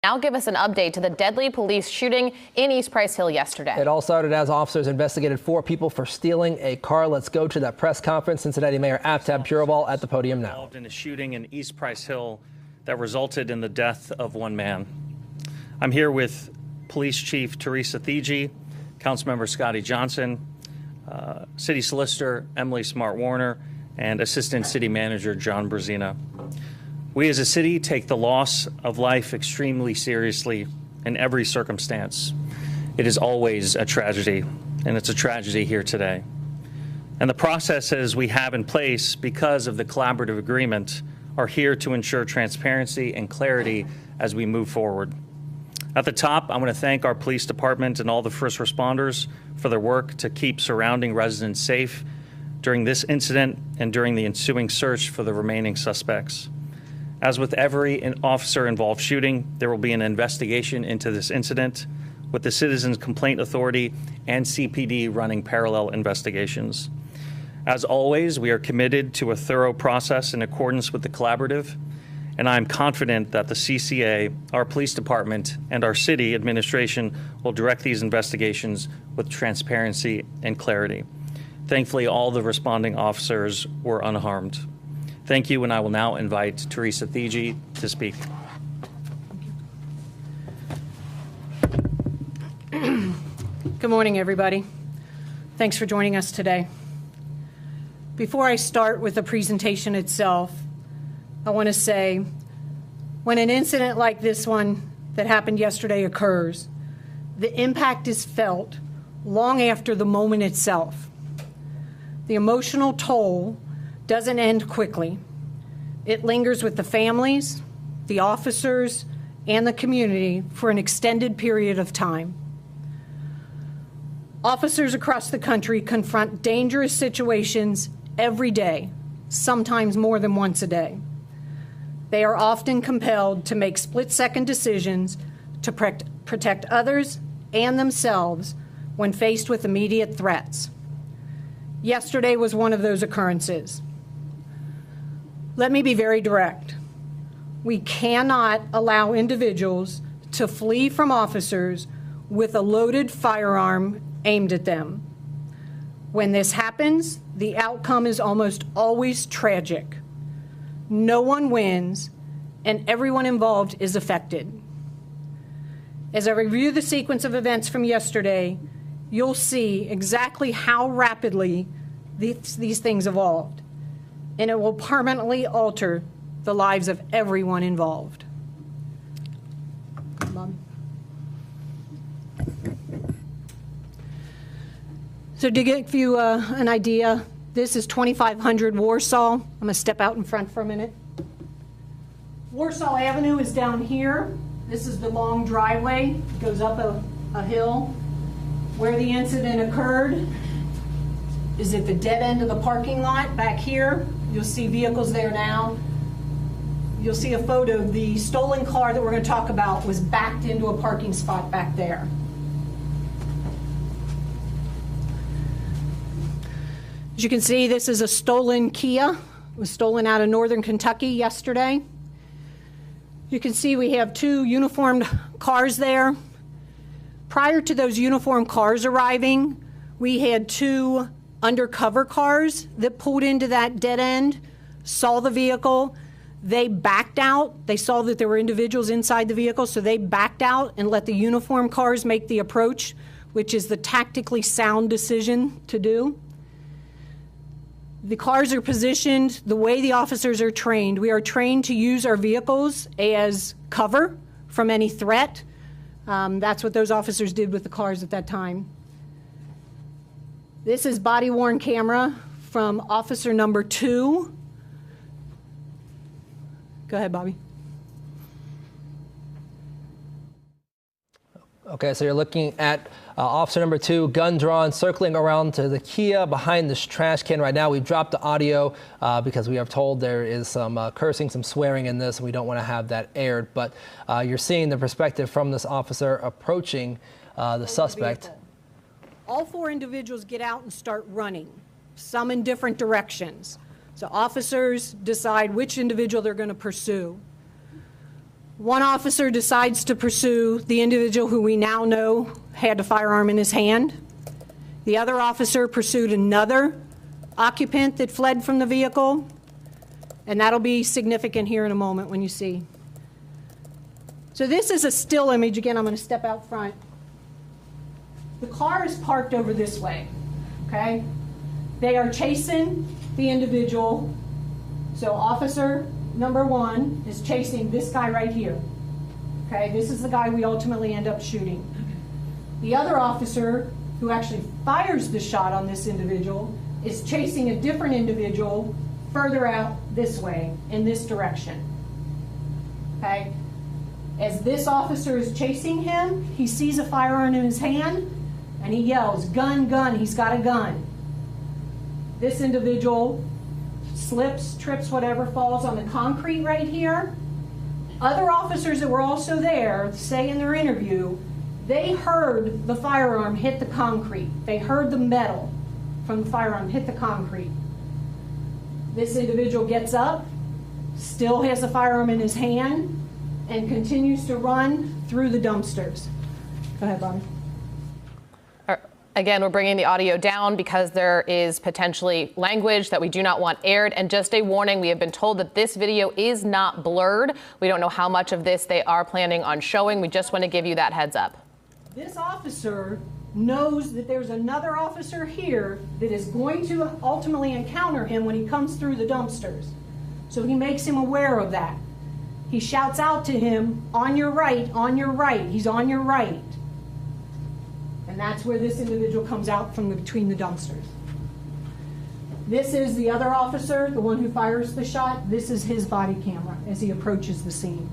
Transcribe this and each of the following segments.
Now give us an update to the deadly police shooting in East Price Hill yesterday. It all started as officers investigated 4 people for stealing a car. Let's go to that press conference. Cincinnati Mayor Aftab Pureval at the podium now. Involved in a shooting in East Price Hill that resulted in the death of 1 man. I'm here with Police Chief Teresa Thigi, Councilmember Scotty Johnson, City Solicitor Emily Smart Warner, and Assistant City Manager John Brzezina. We as a city take the loss of life extremely seriously in every circumstance. It is always a tragedy, and it's a tragedy here today. And the processes we have in place because of the collaborative agreement are here to ensure transparency and clarity as we move forward. At the top, I want to thank our police department and all the first responders for their work to keep surrounding residents safe during this incident and during the ensuing search for the remaining suspects. As with every officer-involved shooting, there will be an investigation into this incident with the Citizens Complaint Authority and CPD running parallel investigations. As always, we are committed to a thorough process in accordance with the collaborative, and I am confident that the CCA, our police department, and our city administration will direct these investigations with transparency and clarity. Thankfully, all the responding officers were unharmed. Thank you, and I will now invite Teresa Thigi to speak. Good morning, everybody. Thanks for joining us today. Before I start with the presentation itself, I want to say, when an incident like this one that happened yesterday occurs, the impact is felt long after the moment itself. The emotional toll doesn't end quickly. It lingers with the families, the officers, and the community for an extended period of time. Officers across the country confront dangerous situations every day, sometimes more than once a day. They are often compelled to make split-second decisions to protect others and themselves when faced with immediate threats. Yesterday was one of those occurrences. Let me be very direct. We cannot allow individuals to flee from officers with a loaded firearm aimed at them. When this happens, the outcome is almost always tragic. No one wins, and everyone involved is affected. As I review the sequence of events from yesterday, you'll see exactly how rapidly these things evolved, and it will permanently alter the lives of everyone involved. So to give you an idea, this is 2500 Warsaw. I'm going to step out in front for a minute. Warsaw Avenue is down here. This is the long driveway. It goes up a hill. Where the incident occurred is at the dead end of the parking lot back here. You'll see vehicles there now. You'll see a photo. The stolen car that we're going to talk about was backed into a parking spot back there. As you can see, this is a stolen Kia. It was stolen out of northern Kentucky yesterday. You can see we have 2 uniformed cars there. Prior to those uniformed cars arriving, we had 2 undercover cars that pulled into that dead end, saw the vehicle. They backed out. They saw that there were individuals inside the vehicle, so they backed out and let the uniformed cars make the approach, which is the tactically sound decision to do. The cars are positioned the way the officers are trained. We are trained to use our vehicles as cover from any threat. That's what those officers did with the cars at that time. This is body-worn camera from officer number 2. Go ahead, Bobby. Okay, so you're looking at officer number 2, gun drawn, circling around to the Kia behind this trash can right now. We've dropped the audio because we are told there is some cursing, some swearing in this, and we don't want to have that aired. But you're seeing the perspective from this officer approaching the suspect. All 4 individuals get out and start running, some in different directions. So officers decide which individual they're going to pursue. One officer decides to pursue the individual who we now know had a firearm in his hand. The other officer pursued another occupant that fled from the vehicle, and that'll be significant here in a moment when you see. So this is a still image. Again, I'm going to step out front. The car is parked over this way, okay? They are chasing the individual. So officer number 1 is chasing this guy right here. Okay, this is the guy we ultimately end up shooting. The other officer, who actually fires the shot on this individual, is chasing a different individual further out this way, in this direction. Okay, as this officer is chasing him, he sees a firearm in his hand, and he yells, "Gun, gun," he's got a gun. This individual slips, trips, whatever, falls on the concrete right here. Other officers that were also there say in their interview, they heard the firearm hit the concrete. They heard the metal from the firearm hit the concrete. This individual gets up, still has the firearm in his hand, and continues to run through the dumpsters. Go ahead, Bonnie. Again, we're bringing the audio down because there is potentially language that we do not want aired. And just a warning, we have been told that this video is not blurred. We don't know how much of this they are planning on showing. We just want to give you that heads up. This officer knows that there's another officer here that is going to ultimately encounter him when he comes through the dumpsters. So he makes him aware of that. He shouts out to him, "On your right, on your right." He's on your right. And that's where this individual comes out from between the dumpsters. This is the other officer, the one who fires the shot. This is his body camera as he approaches the scene.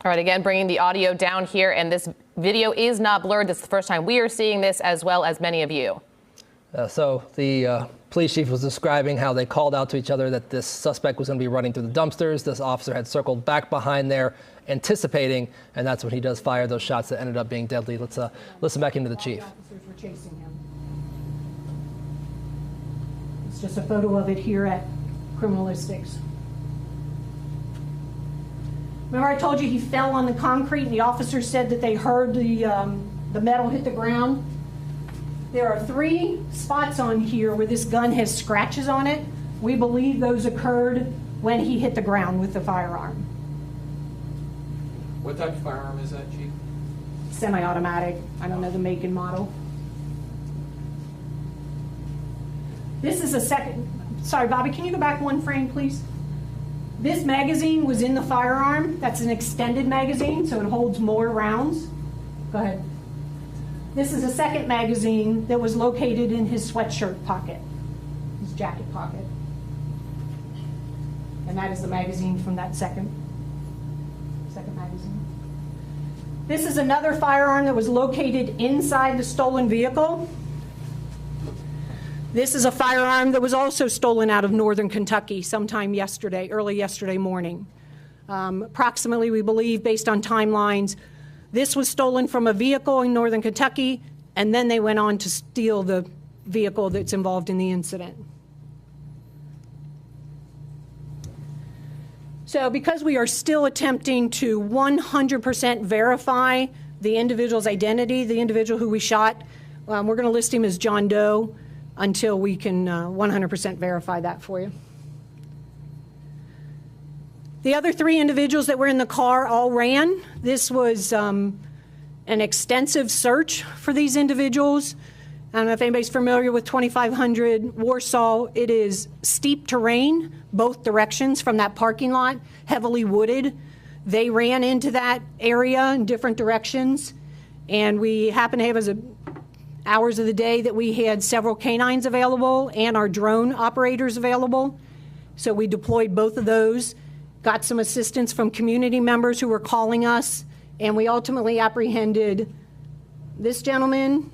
All right, again, bringing the audio down here, and this video is not blurred. This is the first time we are seeing this, as well as many of you. So the police chief was describing how they called out to each other that this suspect was going to be running through the dumpsters. This officer had circled back behind there, anticipating, and that's when he does fire those shots that ended up being deadly. Let's listen back into the chief. Officers were chasing him. It's just a photo of it here at Criminalistics. Remember I told you he fell on the concrete and the officer said that they heard the metal hit the ground? There are 3 spots on here where this gun has scratches on it. We believe those occurred when he hit the ground with the firearm. What type of firearm is that, Chief? Semi-automatic. I don't know the make and model. This is a second. Sorry, Bobby, can you go back 1 frame, please? This magazine was in the firearm. That's an extended magazine, so it holds more rounds. Go ahead. This is a second magazine that was located in his sweatshirt pocket, his jacket pocket. And that is the magazine from that second magazine. This is another firearm that was located inside the stolen vehicle. This is a firearm that was also stolen out of northern Kentucky sometime yesterday, early yesterday morning. Approximately, we believe, based on timelines, this was stolen from a vehicle in northern Kentucky, and then they went on to steal the vehicle that's involved in the incident. So because we are still attempting to 100% verify the individual's identity, the individual who we shot, we're going to list him as John Doe until we can 100% verify that for you. The other 3 individuals that were in the car all ran. This was an extensive search for these individuals. I don't know if anybody's familiar with 2500 Warsaw. It is steep terrain, both directions from that parking lot, heavily wooded. They ran into that area in different directions, and we happen to have as hours of the day that we had several canines available and our drone operators available. So we deployed both of those, got some assistance from community members who were calling us, and we ultimately apprehended this gentleman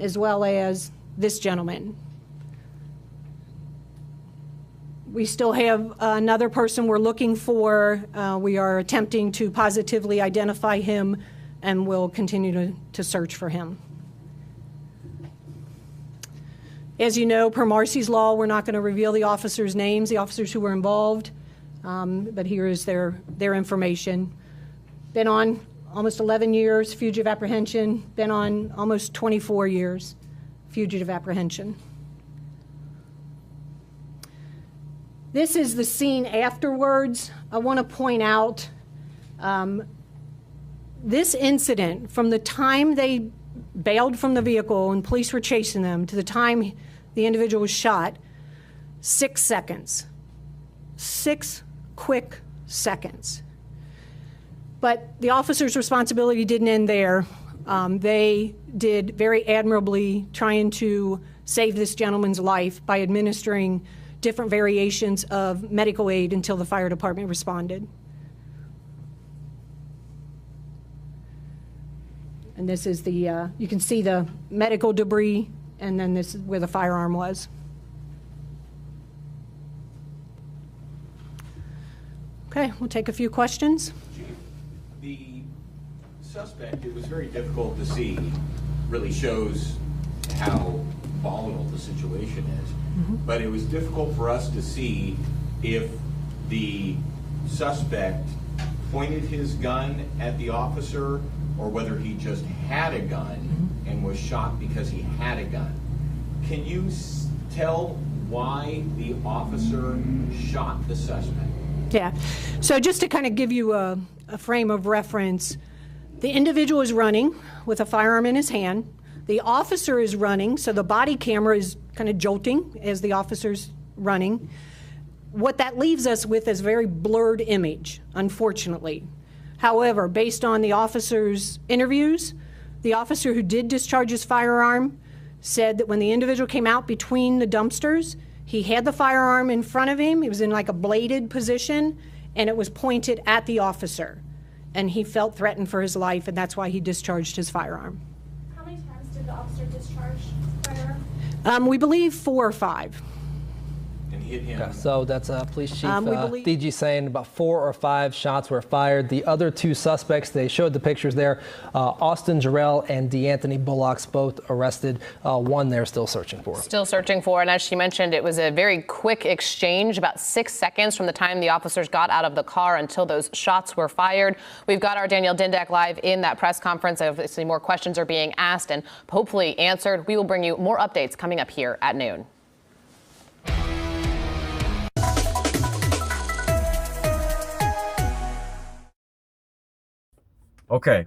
as well as this gentleman. We still have another person we're looking for. We are attempting to positively identify him, and we'll continue to search for him. As you know, per Marcy's law, we're not going to reveal the officers' names, the officers who were involved. but here is their information. Been on almost 11 years, fugitive apprehension. Been on almost 24 years, fugitive apprehension. This is the scene afterwards. I want to point out this incident, from the time they bailed from the vehicle and police were chasing them to the time the individual was shot, 6 seconds. 6 quick seconds. But the officer's responsibility didn't end there. They did very admirably trying to save this gentleman's life by administering different variations of medical aid until the fire department responded. And this is the, you can see the medical debris, and then this is where the firearm was. Okay, we'll take a few questions. Chief, the suspect, it was very difficult to see, really shows how volatile the situation is. But it was difficult for us to see if the suspect pointed his gun at the officer or whether he just had a gun and was shot because he had a gun. Can you tell why the officer shot the suspect? Yeah, so just to kind of give you a frame of reference, the individual is running with a firearm in his hand. The officer is running, so the body camera is kind of jolting as the officer's running. What that leaves us with is a very blurred image, unfortunately. However, based on the officer's interviews, the officer who did discharge his firearm said that when the individual came out between the dumpsters, he had the firearm in front of him. It was in like a bladed position, and it was pointed at the officer. And he felt threatened for his life, and that's why he discharged his firearm. How many times did the officer discharge firearm? We believe 4 or 5. And hit him. Okay, so that's Police Chief We believe- DG saying about 4 or 5 shots were fired. The other 2 suspects, they showed the pictures there, Austin Jarrell and DeAnthony Bullocks, both arrested. One they're still searching for. Still searching for, and as she mentioned, it was a very quick exchange, about 6 seconds from the time the officers got out of the car until those shots were fired. We've got our Danielle Dindak live in that press conference. Obviously, more questions are being asked and hopefully answered. We will bring you more updates coming up here at noon. Okay,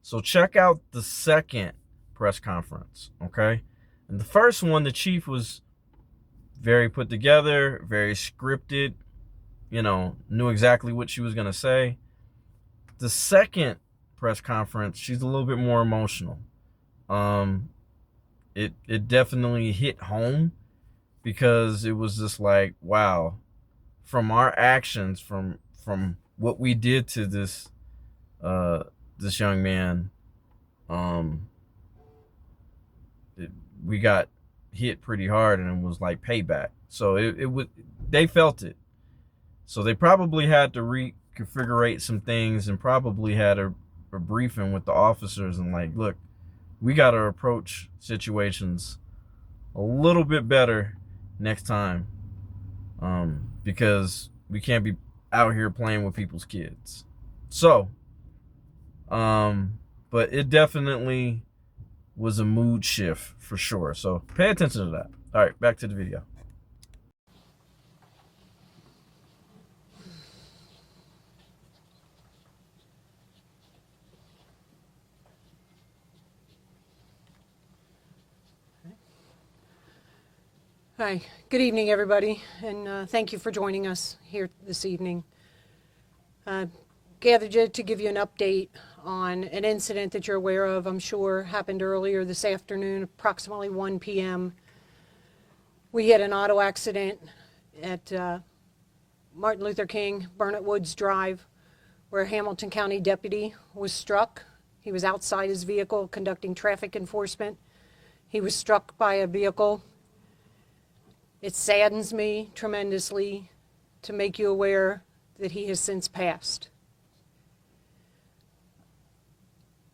so check out the second press conference, okay? And the first one, the chief was very put together, very scripted, you know, knew exactly what she was going to say. The second press conference, she's a little bit more emotional. It definitely hit home because it was just like, wow, from our actions, from what we did to this young man, we got hit pretty hard, and it was like payback. So they felt it. So they probably had to reconfigurate some things and probably had a briefing with the officers and like, look, we got to approach situations a little bit better next time, because we can't be out here playing with people's kids. So, but it definitely was a mood shift for sure. So pay attention to that. All right, back to the video. Hi, good evening, everybody, and thank you for joining us here this evening. Gathered to give you an update on an incident that you're aware of, I'm sure happened earlier this afternoon, approximately 1 p.m. We had an auto accident at Martin Luther King, Burnett Woods Drive, where a Hamilton County deputy was struck. He was outside his vehicle conducting traffic enforcement. He was struck by a vehicle. It saddens me tremendously to make you aware that he has since passed.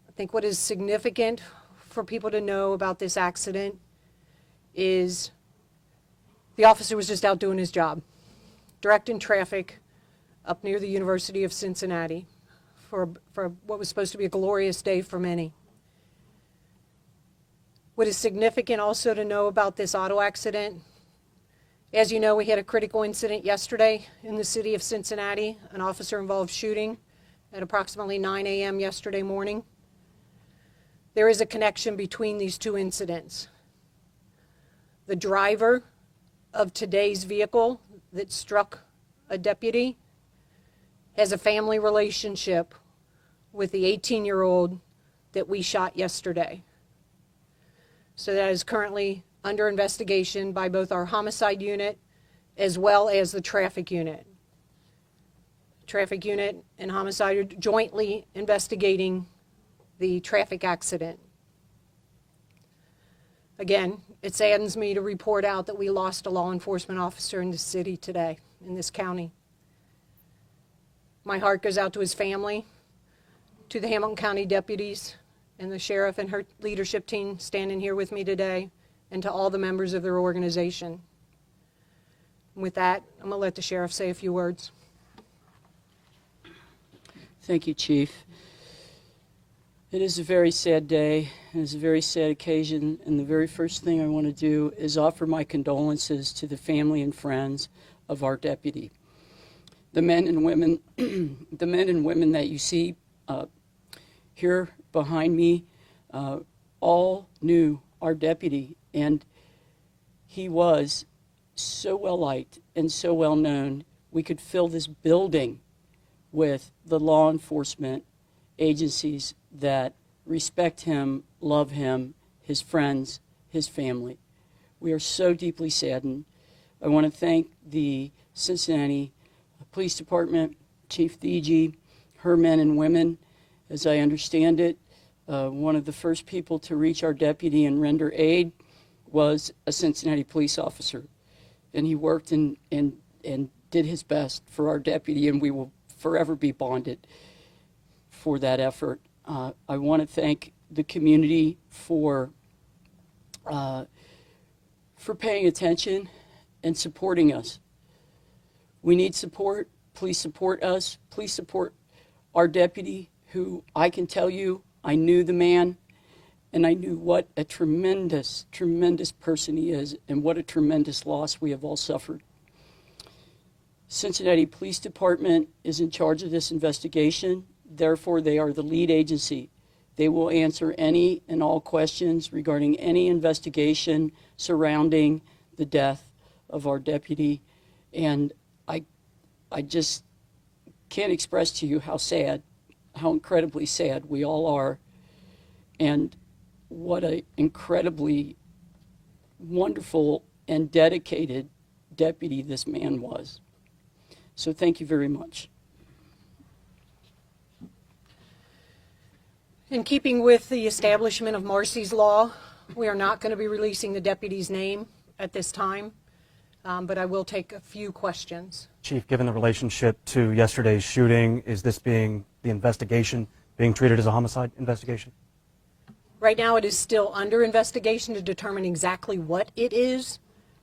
I think what is significant for people to know about this accident is the officer was just out doing his job, directing traffic up near the University of Cincinnati for what was supposed to be a glorious day for many. What is significant also to know about this auto accident, as you know, we had a critical incident yesterday in the city of Cincinnati, an officer-involved shooting at approximately 9 a.m. yesterday morning. There is a connection between these two incidents. The driver of today's vehicle that struck a deputy has a family relationship with the 18-year-old that we shot yesterday. So that is currently under investigation by both our homicide unit as well as the traffic unit. Traffic unit and homicide are jointly investigating the traffic accident. Again, it saddens me to report out that we lost a law enforcement officer in the city today, in this county. My heart goes out to his family, to the Hamilton County deputies, and the sheriff and her leadership team standing here with me today, and to all the members of their organization. And with that, I'm going to let the sheriff say a few words. Thank you, Chief. It is a very sad day, and it's a very sad occasion, and the very first thing I want to do is offer my condolences to the family and friends of our deputy. The men and women, the men and women that you see here behind me, all knew our deputy, and he was so well liked and so well known. We could fill this building with the law enforcement agencies that respect him, love him, his friends, his family. We are so deeply saddened. I want to thank the Cincinnati Police Department, Chief Thege, her men and women. As I understand it, one of the first people to reach our deputy and render aid was a Cincinnati police officer. And he worked and did his best for our deputy, and we will forever be bonded for that effort. I want to thank the community for paying attention and supporting us. We need support. Please support us. Please support our deputy, who I can tell you, I knew the man, and I knew what a tremendous, tremendous person he is, and what a tremendous loss we have all suffered. Cincinnati Police Department is in charge of this investigation. Therefore, they are the lead agency. They will answer any and all questions regarding any investigation surrounding the death of our deputy. And I just can't express to you how sad, how incredibly sad we all are, and what an incredibly wonderful and dedicated deputy this man was. So thank you very much. In keeping with the establishment of Marcy's Law, we are not going to be releasing the deputy's name at this time, but I will take a few questions. Chief, given the relationship to yesterday's shooting, is this the investigation being treated as a homicide investigation? Right now it is still under investigation to determine exactly what it is,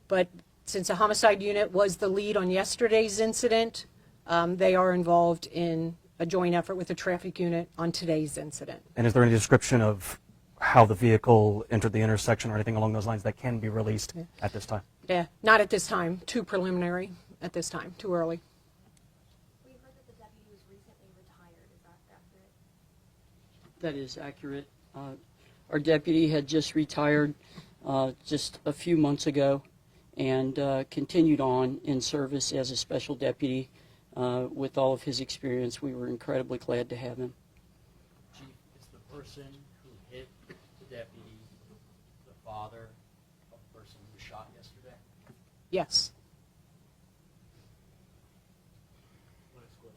but since the homicide unit was the lead on yesterday's incident, they are involved in a joint effort with the traffic unit on today's incident. And is there any description of how the vehicle entered the intersection or anything along those lines that can be released at this time? Yeah, not at this time. Too preliminary at this time. Too early. We heard that the deputy was recently retired. Is that accurate? That is accurate. Our deputy had just retired just a few months ago, and continued on in service as a special deputy with all of his experience. We were incredibly glad to have him. Chief, is the person who hit the deputy the father of the person who shot yesterday? Yes. Next question.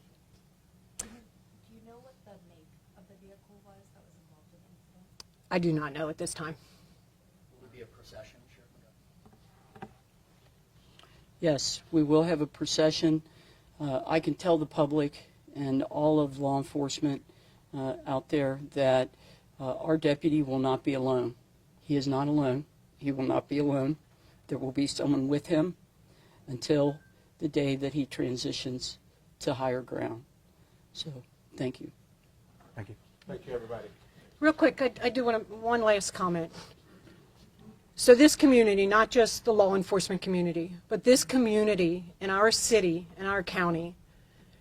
Do you know what the make of the vehicle was that was involved in the incident? I do not know at this time. Will there be a procession, Sheriff McGovern? Yes, we will have a procession. I can tell the public and all of law enforcement out there that our deputy will not be alone. He is not alone. He will not be alone. There will be someone with him until the day that he transitions to higher ground. So, thank you. Thank you. Thank you, everybody. Real quick, I do want one last comment. So this community, not just the law enforcement community, but this community in our city and our county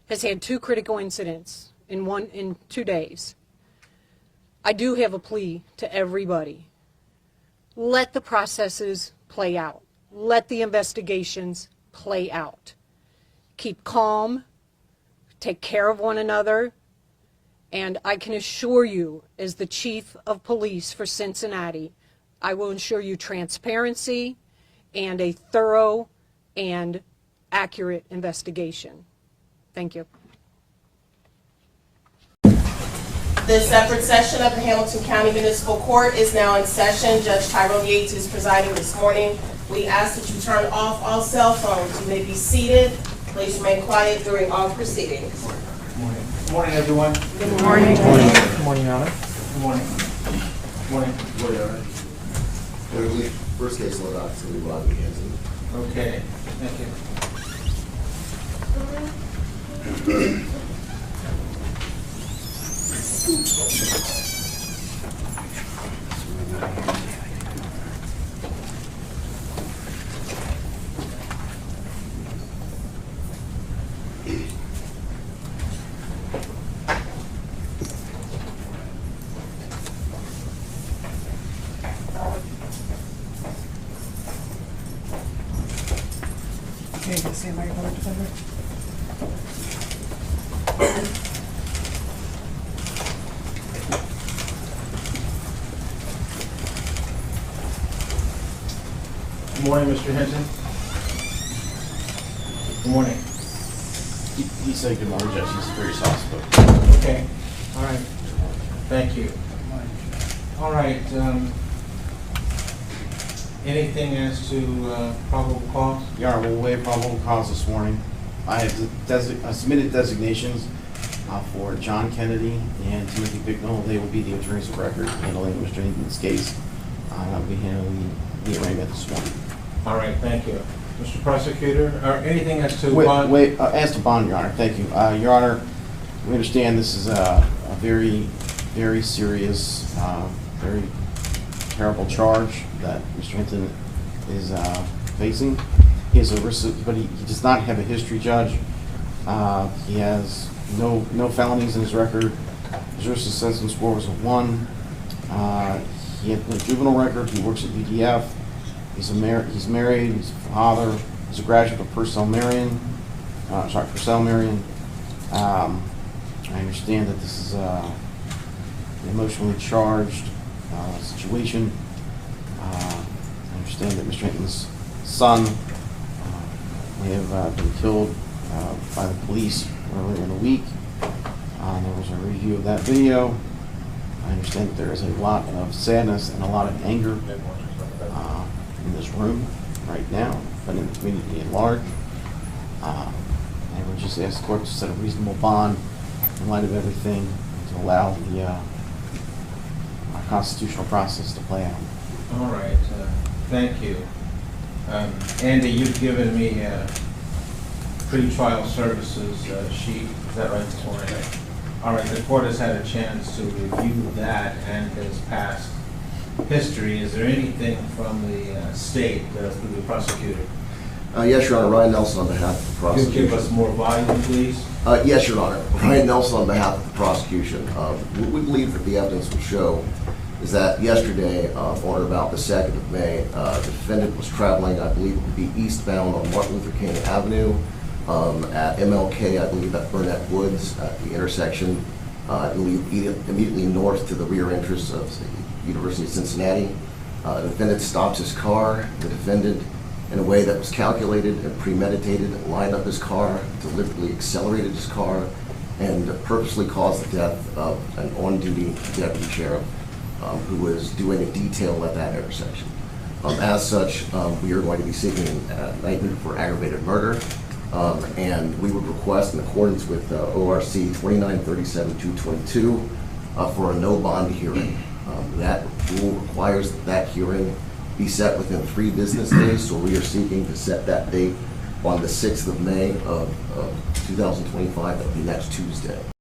has had 2 critical incidents in 2 days. I do have a plea to everybody. Let the processes play out. Let the investigations play out. Keep calm, take care of one another, and I can assure you, as the chief of police for Cincinnati, I will ensure you transparency and a thorough and accurate investigation. Thank you. The separate session of the Hamilton County Municipal Court is now in session. Judge Tyrone Yates is presiding this morning. We ask that you turn off all cell phones. You may be seated. Please remain quiet during all proceedings. Good morning. Good morning, everyone. Good morning. Good morning. Good morning, Your Honor. Good morning. Good morning. Good morning, Your Honor. First case load out, so we will have Hanson. Okay, thank you. Good morning, Mr. Hinton. Good morning. He said good morning, Judge. He's very soft-spoken. Okay, all right. Thank you. All right. Anything as to probable cause? Your Honor, we'll waive probable cause this morning. I have submitted designations for John Kennedy and Timothy Bicknell. They will be the attorneys of record handling Mr. Hinton's case. I'll be handling the arraignment this morning. All right, thank you. Mr. Prosecutor, or anything as to bond? As to bond, Your Honor, thank you. Your Honor, we understand this is a very, very serious, very terrible charge that Mr. Hinton is facing. He has but he does not have a history, Judge. He has no felonies in his record. His risk assessment score was a 1. He had no juvenile record. He works at UDF. He's married. He's a father. He's a graduate of Purcell Marion. I understand that this is an emotionally charged situation. I understand that Mr. Hinton's son may have been killed by the police earlier in the week. There was a review of that video. I understand that there is a lot of sadness and a lot of anger in this room right now, but in the community at large. And we just ask the court to set a reasonable bond in light of everything to allow the constitutional process to play out. All right, thank you. Andy, you've given me a pre-trial services sheet. Is that right this morning? All right, the court has had a chance to review that and his past history. Is there anything from the state through the prosecutor? Yes, Your Honor. Ryan Nelson on behalf of the prosecution. Could you give us more volume, please? Yes, Your Honor. Ryan Nelson on behalf of the prosecution. What we believe that the evidence will show is that yesterday, on or about the 2nd of May, the defendant was traveling, I believe it would be eastbound on Martin Luther King Avenue at MLK, I believe at Burnett Woods at the intersection, I believe immediately north to the rear entrance of the University of Cincinnati. The defendant stops his car. The defendant, in a way that was calculated and premeditated, lined up his car, deliberately accelerated his car, and purposely caused the death of an on-duty deputy sheriff who was doing a detail at that intersection. As such, we are going to be seeking an indictment for aggravated murder, and we would request, in accordance with ORC 2937-222, for a no bond hearing. That rule requires that hearing be set within 3 business days, so we are seeking to set that date on the 6th of May of 2025. That would be next Tuesday.